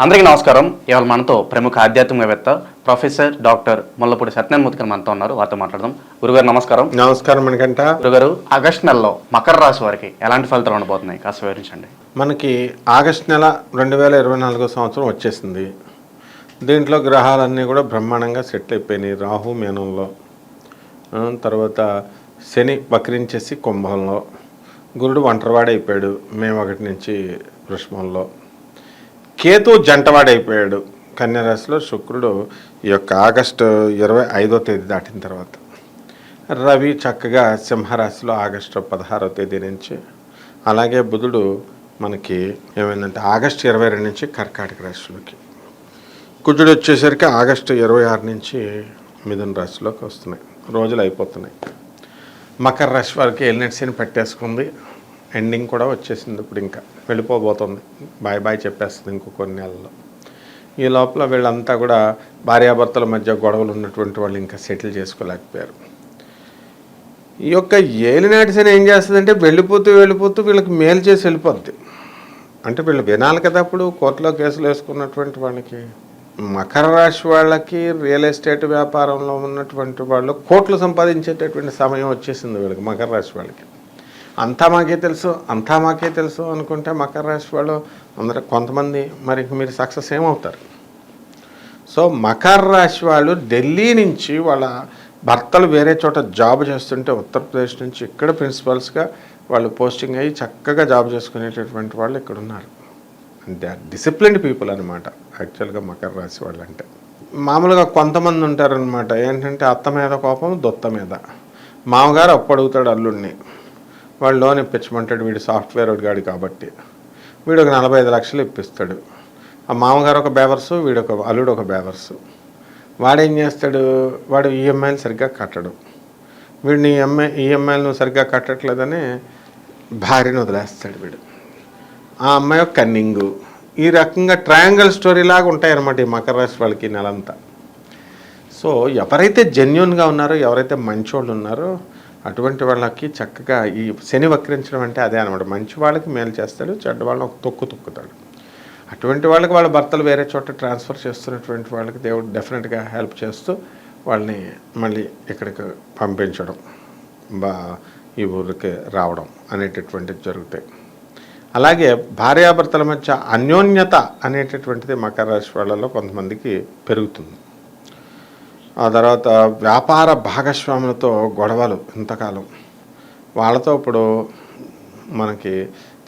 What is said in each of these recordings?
అందరికీ నమస్కారం. ఇవాళ మనతో ప్రముఖ ఆధ్యాత్మికవేత్త ప్రొఫెసర్ డాక్టర్ ముల్లపూడి సత్యనారాయణ గారు మనతో ఉన్నారు. వారితో మాట్లాడదాం. గురుగారు నమస్కారం. నమస్కారం మనకంట. గురుగారు, ఆగస్టు నెలలో మకర రాశి వారికి ఎలాంటి ఫలితాలు ఉండబోతున్నాయి కాస్త వివరించండి. మనకి ఆగస్టు నెల 2024 సంవత్సరం వచ్చేసింది. దీంట్లో గ్రహాలన్నీ కూడా బ్రహ్మాండంగా సెట్ అయిపోయినాయి. రాహు మీనంలో, తర్వాత శని వక్రించేసి కుంభంలో, గురుడు ఒంటరివాడైపోయాడు మే 1 నుంచి వృషభంలో, కేతు జంటవాడైపోయాడు కన్యారాశిలో, శుక్రుడు ఈ యొక్క ఆగస్టు 25వ తేదీ దాటిన తర్వాత, రవి చక్కగా సింహరాశిలో ఆగస్టు 16వ తేదీ నుంచి, అలాగే బుధుడు మనకి ఏమైందంటే ఆగస్టు 22 నుంచి కర్కాటక రాశిలోకి, కుజుడు వచ్చేసరికి ఆగస్టు 26 నుంచి మిథున రాశిలోకి వస్తున్నాయి. రోజులు అయిపోతున్నాయి. మకర రాశి వారికి ఎలినెట్ శని పెట్టేసుకుంది. ఎండింగ్ కూడా వచ్చేసింది. ఇప్పుడు ఇంకా వెళ్ళిపోబోతుంది. బాయ్ బాయ్ చెప్పేస్తుంది ఇంకో కొన్ని నెలల్లో. ఈ లోపల వీళ్ళంతా కూడా భార్యాభర్తల మధ్య గొడవలు ఉన్నటువంటి వాళ్ళు ఇంకా సెటిల్ చేసుకోలేకపోయారు. ఈ యొక్క ఏలినాటి శని ఏం చేస్తుందంటే వెళ్ళిపోతూ వీళ్ళకి మేలు చేసి వెళ్ళిపోద్ది. అంటే వీళ్ళు వినాలి కదా. అప్పుడు కోర్టులో కేసులు వేసుకున్నటువంటి వాళ్ళకి, మకర రాశి వాళ్ళకి రియల్ ఎస్టేట్ వ్యాపారంలో ఉన్నటువంటి వాళ్ళు కోట్లు సంపాదించేటటువంటి సమయం వచ్చేసింది వీళ్ళకి. మకర రాశి వాళ్ళకి అంతా మాకే తెలుసు అనుకుంటే మకర రాశి వాళ్ళు అందరూ కొంతమంది మరి మీరు సక్సెస్ ఏమవుతారు. సో మకర రాశి వాళ్ళు ఢిల్లీ నుంచి వాళ్ళ భర్తలు వేరే చోట జాబ్ చేస్తుంటే ఉత్తరప్రదేశ్ నుంచి ఇక్కడ ప్రిన్సిపల్స్గా వాళ్ళు పోస్టింగ్ అయ్యి చక్కగా జాబ్ చేసుకునేటటువంటి వాళ్ళు ఇక్కడ ఉన్నారు. దే ఆర్ డిసిప్లిన్డ్ పీపుల్ అనమాట యాక్చువల్గా మకర రాశి వాళ్ళు అంటే. మామూలుగా కొంతమంది ఉంటారనమాట ఏంటంటే అత్త మీద కోపం, దొత్త మీద. మామగారు అప్పు అడుగుతాడు అల్లుడిని, వాడు లోన్ ఇప్పించమంటాడు. వీడు సాఫ్ట్వేర్ గాడు కాబట్టి వీడు ఒక 45 లక్షలు ఇప్పిస్తాడు. ఆ మామగారు ఒక బేవర్సు, అల్లుడు ఒక బేవర్సు. వాడేం చేస్తాడు, వాడు ఈఎంఐలు సరిగ్గా కట్టడు. వీడిని ఈఎంఐలు నువ్వు సరిగ్గా కట్టట్లేదని భార్యను వదిలేస్తాడు వీడు. ఆ అమ్మాయి ఒక కన్నింగు. ఈ రకంగా ట్రయాంగిల్ స్టోరీ లాగా ఉంటాయన్నమాట ఈ మకర రాశి వాళ్ళకి నెలంతా. సో ఎవరైతే జెన్యూన్గా ఉన్నారో, ఎవరైతే మంచోళ్ళు ఉన్నారో అటువంటి వాళ్ళకి చక్కగా ఈ శని వక్రించడం అంటే అదే అనమాట. మంచి వాళ్ళకి మేలు చేస్తాడు, చెడ్డ వాళ్ళని ఒక తొక్కుతాడు. అటువంటి వాళ్ళకి వాళ్ళ భర్తలు వేరే చోట ట్రాన్స్ఫర్ చేస్తున్నటువంటి వాళ్ళకి దేవుడు డెఫినెట్గా హెల్ప్ చేస్తూ వాళ్ళని మళ్ళీ ఇక్కడికి పంపించడం, ఈ ఊరికి రావడం అనేటటువంటిది జరుగుతాయి. అలాగే భార్యాభర్తల మధ్య అన్యోన్యత అనేటటువంటిది మకర రాశి వాళ్ళలో కొంతమందికి పెరుగుతుంది. ఆ తర్వాత వ్యాపార భాగస్వాములతో గొడవలు ఇంతకాలం, వాళ్ళతో ఇప్పుడు మనకి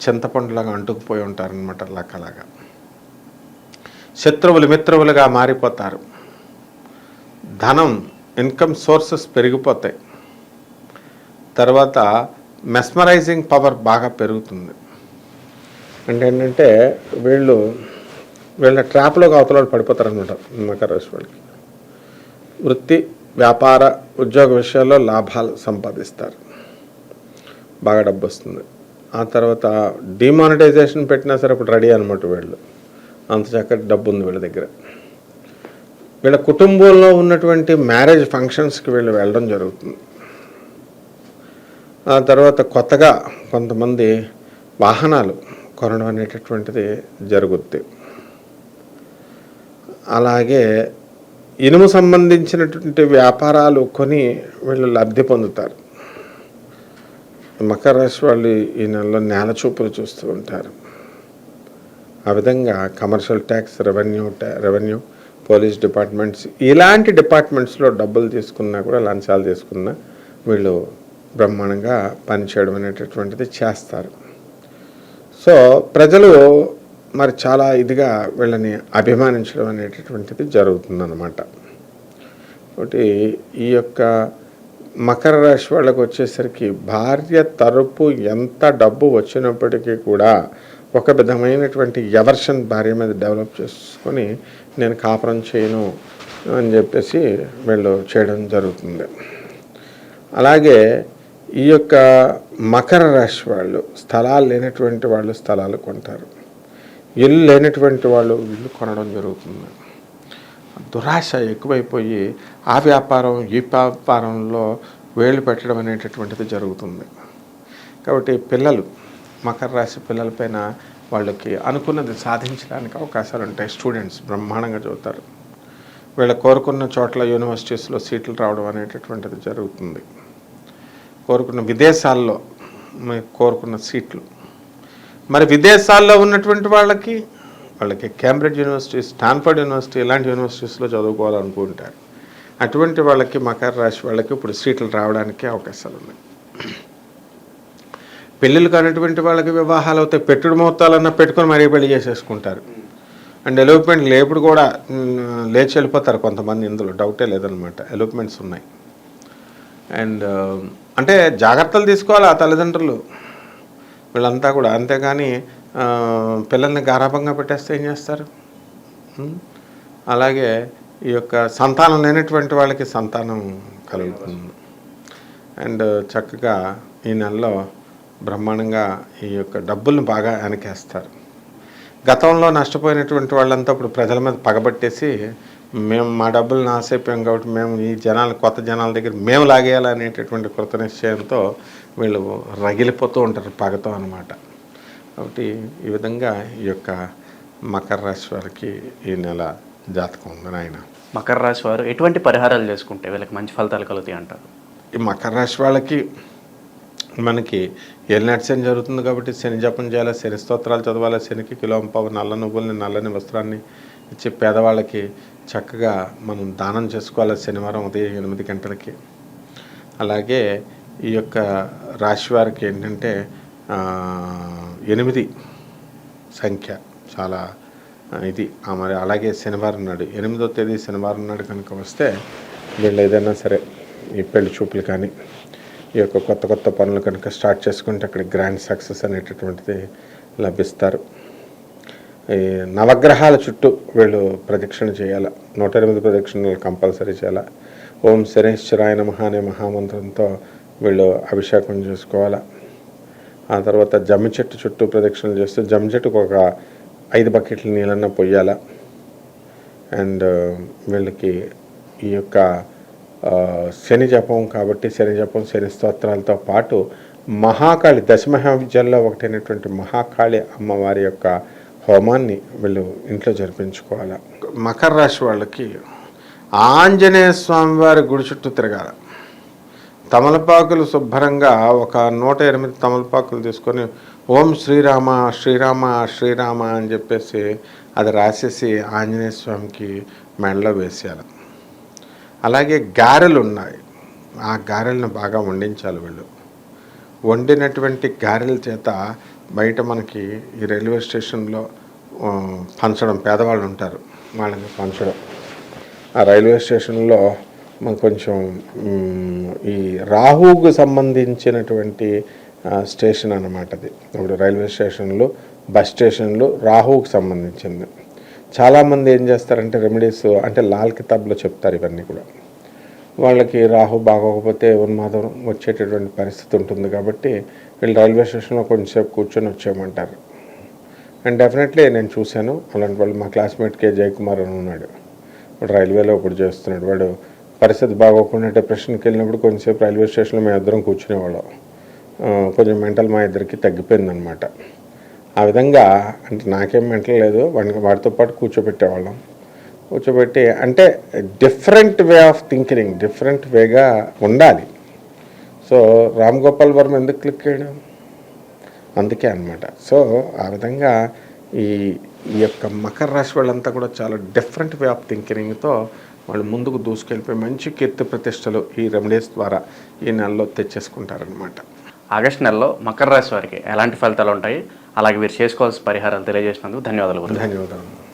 చింతపండులాగా అంటుకుపోయి ఉంటారనమాట. లక్కలాగా శత్రువులు మిత్రువులుగా మారిపోతారు. ధనం, ఇన్కమ్ సోర్సెస్ పెరిగిపోతాయి. తర్వాత మెస్మరైజింగ్ పవర్ బాగా పెరుగుతుంది. అంటే ఏంటంటే వీళ్ళ ట్రాప్లోకి అవతల పడిపోతారనమాట మకర రాశి వాళ్ళకి. వృత్తి, వ్యాపార, ఉద్యోగ విషయాల్లో లాభాలు సంపాదిస్తారు, బాగా డబ్బు వస్తుంది. ఆ తర్వాత డిమానిటైజేషన్ పెట్టినా సరే ఇప్పుడు రెడీ అనమాట వీళ్ళు. అంత చక్కటి డబ్బు ఉంది వీళ్ళ దగ్గర. వీళ్ళ కుటుంబంలో ఉన్నటువంటి మ్యారేజ్ ఫంక్షన్స్కి వీళ్ళు వెళ్ళడం జరుగుతుంది. ఆ తర్వాత కొత్తగా కొంతమంది వాహనాలు కొనడం అనేటటువంటిది జరుగుద్ది. అలాగే ఇనుము సంబంధించినటువంటి వ్యాపారాలు కొని వీళ్ళు లబ్ధి పొందుతారు. మకర రాశి వాళ్ళు ఈ నెలలో నేల చూపులు చూస్తూ ఉంటారు. ఆ విధంగా commercial tax, revenue, police departments, ఇలాంటి డిపార్ట్మెంట్స్లో డబ్బులు తీసుకున్నా కూడా, లంచాలు తీసుకున్నా వీళ్ళు బ్రహ్మాండంగా పనిచేయడం అనేటటువంటిది చేస్తారు. సో ప్రజలు మరి చాలా ఇదిగా వీళ్ళని అభిమానించడం అనేటటువంటిది జరుగుతుందన్నమాట. ఒకటి ఈ యొక్క మకర రాశి వాళ్ళకు వచ్చేసరికి భార్య తరపు ఎంత డబ్బు వచ్చినప్పటికీ కూడా ఒక విధమైనటువంటి ఎవర్షన్ భార్య మీద డెవలప్ చేసుకొని నేను కాపురం చేయను అని చెప్పేసి వీళ్ళు చేయడం జరుగుతుంది. అలాగే ఈ యొక్క మకర రాశి వాళ్ళు స్థలాలు లేనటువంటి వాళ్ళు స్థలాలు కొంటారు, ఇల్లు లేనటువంటి వాళ్ళు ఇల్లు కొనడం జరుగుతుంది. దురాశ ఎక్కువైపోయి ఆ వ్యాపారం ఈ వ్యాపారంలో వేళ్ళు పెట్టడం అనేటటువంటిది జరుగుతుంది. కాబట్టి పిల్లలు, మకర రాశి పిల్లలపైన వాళ్ళకి అనుకున్నది సాధించడానికి అవకాశాలు ఉంటాయి. స్టూడెంట్స్ బ్రహ్మాండంగా చదువుతారు. వీళ్ళ కోరుకున్న చోట్ల యూనివర్సిటీస్లో సీట్లు రావడం అనేటటువంటిది జరుగుతుంది. కోరుకున్న విదేశాల్లో కోరుకున్న సీట్లు. మరి విదేశాల్లో ఉన్నటువంటి వాళ్ళకి కేంబ్రిడ్జ్ యూనివర్సిటీ, స్టాన్ఫర్డ్ యూనివర్సిటీ ఇలాంటి యూనివర్సిటీస్లో చదువుకోవాలనుకుంటారు. అటువంటి వాళ్ళకి మకర రాశి వాళ్ళకి ఇప్పుడు సీట్లు రావడానికి అవకాశాలు ఉన్నాయి. పెళ్ళిళ్ళు కానటువంటి వాళ్ళకి వివాహాలు అవుతాయి. పెట్టుడు ముహూర్తాలన్నా పెట్టుకొని మరీ పెళ్లి చేసేసుకుంటారు. అండ్ ఎలోప్మెంట్ లేపుడు కూడా లేచి వెళ్ళిపోతారు కొంతమంది. ఇందులో డౌటే లేదనమాట. ఎలోప్మెంట్స్ ఉన్నాయి. అండ్ అంటే జాగ్రత్తలు తీసుకోవాలి ఆ తల్లిదండ్రులు వీళ్ళంతా కూడా. అంతేగాని పిల్లల్ని గారాభంగా పెట్టేస్తే ఏం చేస్తారు? అలాగే ఈ యొక్క సంతానం లేనటువంటి వాళ్ళకి సంతానం కలుగుతుంది. అండ్ చక్కగా ఈ నెలలో బ్రహ్మాండంగా ఈ యొక్క డబ్బుల్ని బాగా వెనకేస్తారు. గతంలో నష్టపోయినటువంటి వాళ్ళంతా ఇప్పుడు ప్రజల మీద పగబట్టేసి మేము మా డబ్బులు నాశైపోయాం కాబట్టి మేము ఈ కొత్త జనాల దగ్గర మేము లాగేయాలనేటటువంటి కృత నిశ్చయంతో వీళ్ళు రగిలిపోతూ ఉంటారు పగతో అనమాట. కాబట్టి ఈ విధంగా ఈ యొక్క మకర రాశి వారికి ఈ నెల జాతకం ఉంది నాయన. మకర రాశి వారు ఎటువంటి పరిహారాలు చేసుకుంటే వీళ్ళకి మంచి ఫలితాలు కలుగుతాయి అంటారు? ఈ మకర రాశి వాళ్ళకి మనకి ఏలినాటి శని జరుగుతుంది కాబట్టి శని జపం చేయాలి, శని స్తోత్రాలు చదవాలి, శనికి కిలోంపావు నల్ల నువ్వుల్ని నల్లని వస్త్రాన్ని ఇచ్చి పేదవాళ్ళకి చక్కగా మనం దానం చేసుకోవాలి శనివారం ఉదయం 8 గంటలకి. అలాగే ఈ యొక్క రాశి వారికి ఏంటంటే 8 సంఖ్య చాలా ఇది. మరి అలాగే శనివారం నాడు 8వ తేదీ శనివారం నాడు కనుక వస్తే వీళ్ళు ఏదైనా సరే ఈ పెళ్లి చూపులు కానీ ఈ యొక్క కొత్త పనులు కనుక స్టార్ట్ చేసుకుంటే అక్కడ గ్రాండ్ సక్సెస్ అనేటటువంటిది లభిస్తారు. ఈ నవగ్రహాల చుట్టూ వీళ్ళు ప్రదక్షిణ చేయాలి. 108 ప్రదక్షిణలు కంపల్సరీ చేయాలి. ఓం శనేశ్వరాయ నమః అనే మహామంత్రంతో వీళ్ళు అభిషేకం చేసుకోవాలి. ఆ తర్వాత జమ్మి చెట్టు చుట్టూ ప్రదక్షిణలు చేస్తూ జమ్మి చెట్టుకు ఒక 5 బకెట్ల నీళ్ళన్నా పొయ్యాల. అండ్ వీళ్ళకి ఈ యొక్క శని జపం కాబట్టి శని జపం, శని స్తోత్రాలతో పాటు మహాకాళి దశమహావిద్యల్లో ఒకటైనటువంటి మహాకాళి అమ్మవారి యొక్క హోమాన్ని వీళ్ళు ఇంట్లో జరిపించుకోవాలి. మకర రాశి వాళ్ళకి ఆంజనేయ స్వామివారి గుడి చుట్టూ తిరగాలి. తమలపాకులు శుభ్రంగా ఒక 108 తమలపాకులు తీసుకొని ఓం శ్రీరామ శ్రీరామ శ్రీరామ అని చెప్పేసి అది రాసేసి ఆంజనేయ స్వామికి మెడలో వేసేయాలి. అలాగే గారెలు ఉన్నాయి. ఆ గారెలను బాగా వండించాలి వీళ్ళు. వండినటువంటి గారెల చేత బయట మనకి ఈ రైల్వే స్టేషన్లో పంచడం, పేదవాళ్ళు ఉంటారు వాళ్ళకి పంచడం. ఆ రైల్వే స్టేషన్లో మనకు కొంచెం ఈ రాహువుకు సంబంధించినటువంటి స్టేషన్ అన్నమాట అది. ఇప్పుడు రైల్వే స్టేషన్లు, బస్ స్టేషన్లు రాహువుకు సంబంధించింది. చాలామంది ఏం చేస్తారంటే రెమెడీస్ అంటే లాల్ కితాబ్లో చెప్తారు ఇవన్నీ కూడా. వాళ్ళకి రాహు బాగోకపోతే ఉన్మాదం వచ్చేటటువంటి పరిస్థితి ఉంటుంది కాబట్టి వీళ్ళు రైల్వే స్టేషన్లో కొంచెంసేపు కూర్చొని వచ్చేయమంటారు. అండ్ డెఫినెట్లీ నేను చూశాను అలాంటి వాళ్ళు. మా క్లాస్మేట్ కే జయకుమార్ అని ఉన్నాడు, ఇప్పుడు రైల్వేలో ఇప్పుడు చేస్తున్నాడు. వాడు పరిస్థితి బాగోకుండా డిప్రెషన్కి వెళ్ళినప్పుడు కొంచెంసేపు రైల్వే స్టేషన్లో మేము ఇద్దరం కూర్చునేవాళ్ళం. కొంచెం మెంటల్ మా ఇద్దరికి తగ్గిపోయిందనమాట. ఆ విధంగా అంటే నాకేం మెంటల్ లేదు, వాడితో పాటు కూర్చోబెట్టేవాళ్ళం. కూర్చోబెట్టి అంటే different way of thinking, different వేగా ఉండాలి. సో రామ్ గోపాల్ వర్మ ఎందుకు క్లిక్ చేయడం? అందుకే అనమాట. సో ఆ విధంగా ఈ యొక్క మకర రాశి వాళ్ళంతా కూడా చాలా డిఫరెంట్ వే ఆఫ్ థింకింగ్తో వాళ్ళు ముందుకు దూసుకెళ్ళిపోయి మంచి కీర్తి ప్రతిష్టలు ఈ రెమెడీస్ ద్వారా ఈ నెలలో తెచ్చేసుకుంటారనమాట. ఆగస్టు నెలలో మకర రాశి వారికి ఎలాంటి ఫలితాలు ఉంటాయి, అలాగే వీరు చేసుకోవాల్సిన పరిహారాలు తెలియజేసినందుకు ధన్యవాదాలు. ధన్యవాదాలు.